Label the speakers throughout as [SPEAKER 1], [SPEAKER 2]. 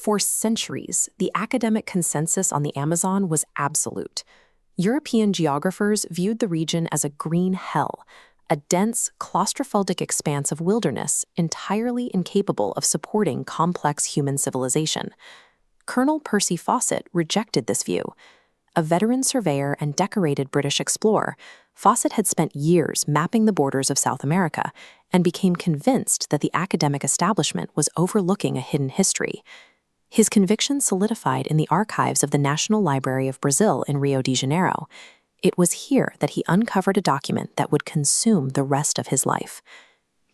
[SPEAKER 1] For centuries, the academic consensus on the Amazon was absolute. European geographers viewed the region as a green hell, a dense, claustrophobic expanse of wilderness entirely incapable of supporting complex human civilization. Colonel Percy Fawcett rejected this view. A veteran surveyor and decorated British explorer, Fawcett had spent years mapping the borders of South America and became convinced that the academic establishment was overlooking a hidden history. His conviction solidified in the archives of the National Library of Brazil in Rio de Janeiro. It was here that he uncovered a document that would consume the rest of his life.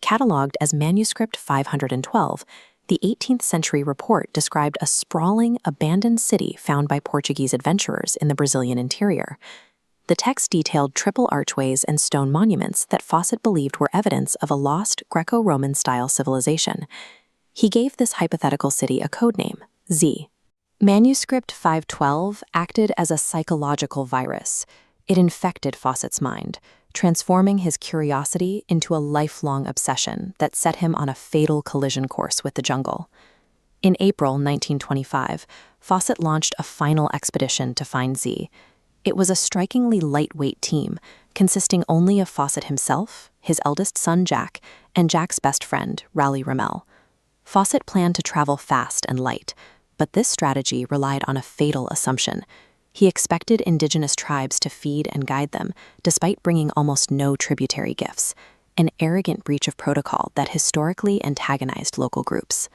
[SPEAKER 1] Catalogued as Manuscript 512, the 18th century report described a sprawling, abandoned city found by Portuguese adventurers in the Brazilian interior. The text detailed triple archways and stone monuments that Fawcett believed were evidence of a lost Greco-Roman style civilization. He gave this hypothetical city a codename, Z. Manuscript 512 acted as a psychological virus. It infected Fawcett's mind, transforming his curiosity into a lifelong obsession that set him on a fatal collision course with the jungle. In April 1925, Fawcett launched a final expedition to find Z. It was a strikingly lightweight team, consisting only of Fawcett himself, his eldest son Jack, and Jack's best friend, Raleigh Ramel. Fawcett planned to travel fast and light, but this strategy relied on a fatal assumption. He expected indigenous tribes to feed and guide them, despite bringing almost no tributary gifts, an arrogant breach of protocol that historically antagonized local groups.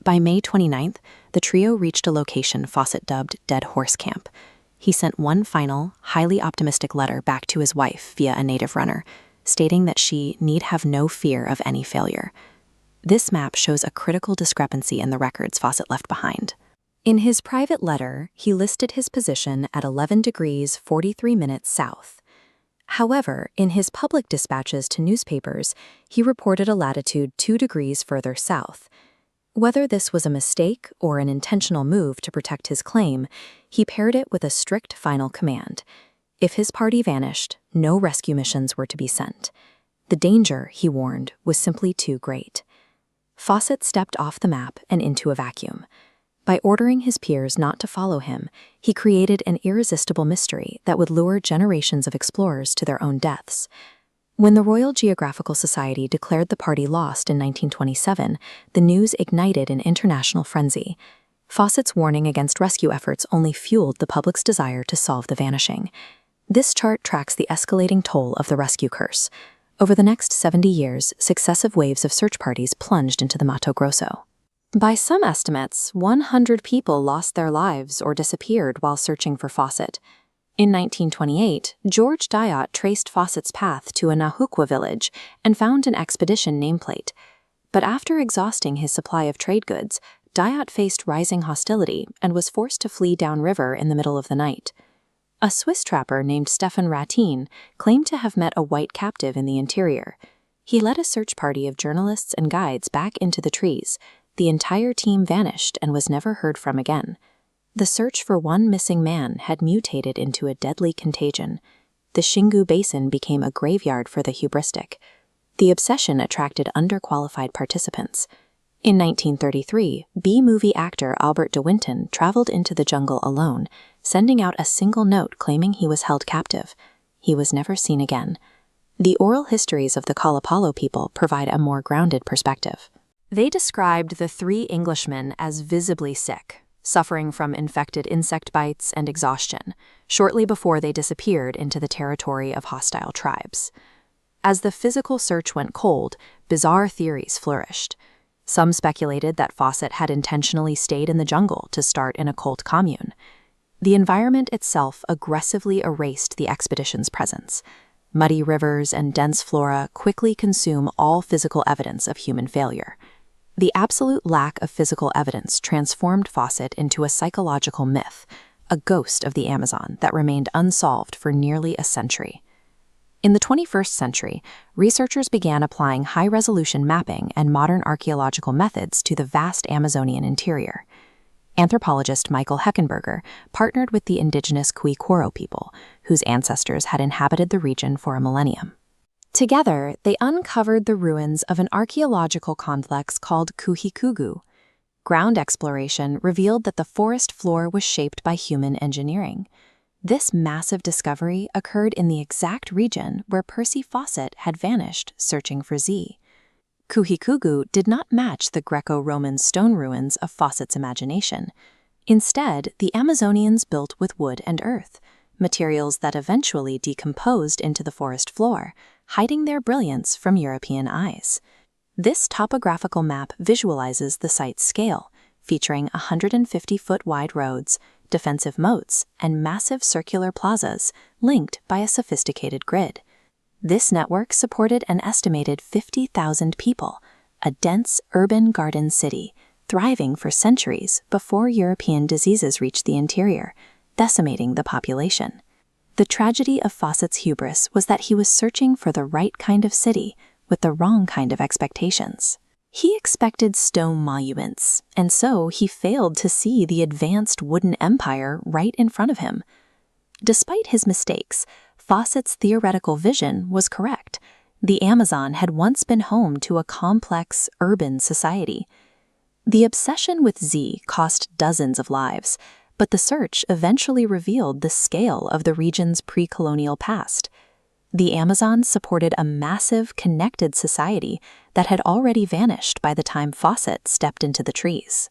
[SPEAKER 1] By May 29th, the trio reached a location Fawcett dubbed Dead Horse Camp. He sent one final, highly optimistic letter back to his wife via a native runner, stating that she need have no fear of any failure. This map shows a critical discrepancy in the records Fawcett left behind. In his private letter, he listed his position at 11 degrees 43 minutes south. However, in his public dispatches to newspapers, he reported a latitude 2 degrees further south. Whether this was a mistake or an intentional move to protect his claim, he paired it with a strict final command. If his party vanished, no rescue missions were to be sent. The danger, he warned, was simply too great. Fawcett stepped off the map and into a vacuum. By ordering his peers not to follow him, he created an irresistible mystery that would lure generations of explorers to their own deaths. When the Royal Geographical Society declared the party lost in 1927, the news ignited an international frenzy. Fawcett's warning against rescue efforts only fueled the public's desire to solve the vanishing. This chart tracks the escalating toll of the rescue curse. Over the next 70 years, successive waves of search parties plunged into the Mato Grosso. By some estimates, 100 people lost their lives or disappeared while searching for Fawcett. In 1928, George Dyott traced Fawcett's path to a Nahuqua village and found an expedition nameplate. But after exhausting his supply of trade goods, Dyott faced rising hostility and was forced to flee downriver in the middle of the night. A Swiss trapper named Stefan Ratin claimed to have met a white captive in the interior. He led a search party of journalists and guides back into the trees. The entire team vanished and was never heard from again. The search for one missing man had mutated into a deadly contagion. The Xingu Basin became a graveyard for the hubristic. The obsession attracted underqualified participants. In 1933, B-movie actor Albert de Winton traveled into the jungle alone, sending out a single note claiming he was held captive. He was never seen again. The oral histories of the Kalapalo people provide a more grounded perspective. They described the 3 Englishmen as visibly sick, suffering from infected insect bites and exhaustion, shortly before they disappeared into the territory of hostile tribes. As the physical search went cold, bizarre theories flourished. Some speculated that Fawcett had intentionally stayed in the jungle to start an occult commune. The environment itself aggressively erased the expedition's presence. Muddy rivers and dense flora quickly consume all physical evidence of human failure. The absolute lack of physical evidence transformed Fawcett into a psychological myth, a ghost of the Amazon that remained unsolved for nearly a century. In the 21st century, researchers began applying high-resolution mapping and modern archaeological methods to the vast Amazonian interior. Anthropologist Michael Heckenberger partnered with the indigenous Kuhikugu people, whose ancestors had inhabited the region for a millennium. Together, they uncovered the ruins of an archaeological complex called Kuhikugu. Ground exploration revealed that the forest floor was shaped by human engineering. This massive discovery occurred in the exact region where Percy Fawcett had vanished searching for Z. Kuhikugu did not match the Greco-Roman stone ruins of Fawcett's imagination. Instead, the Amazonians built with wood and earth, materials that eventually decomposed into the forest floor, hiding their brilliance from European eyes. This topographical map visualizes the site's scale, featuring 150-foot wide roads, defensive moats, and massive circular plazas linked by a sophisticated grid. This network supported an estimated 50,000 people, a dense urban garden city, thriving for centuries before European diseases reached the interior, decimating the population. The tragedy of Fawcett's hubris was that he was searching for the right kind of city with the wrong kind of expectations. He expected stone monuments, and so he failed to see the advanced wooden empire right in front of him. Despite his mistakes, Fawcett's theoretical vision was correct. The Amazon had once been home to a complex, urban society. The obsession with Z cost dozens of lives, but the search eventually revealed the scale of the region's pre-colonial past. The Amazon supported a massive, connected society that had already vanished by the time Fawcett stepped into the trees.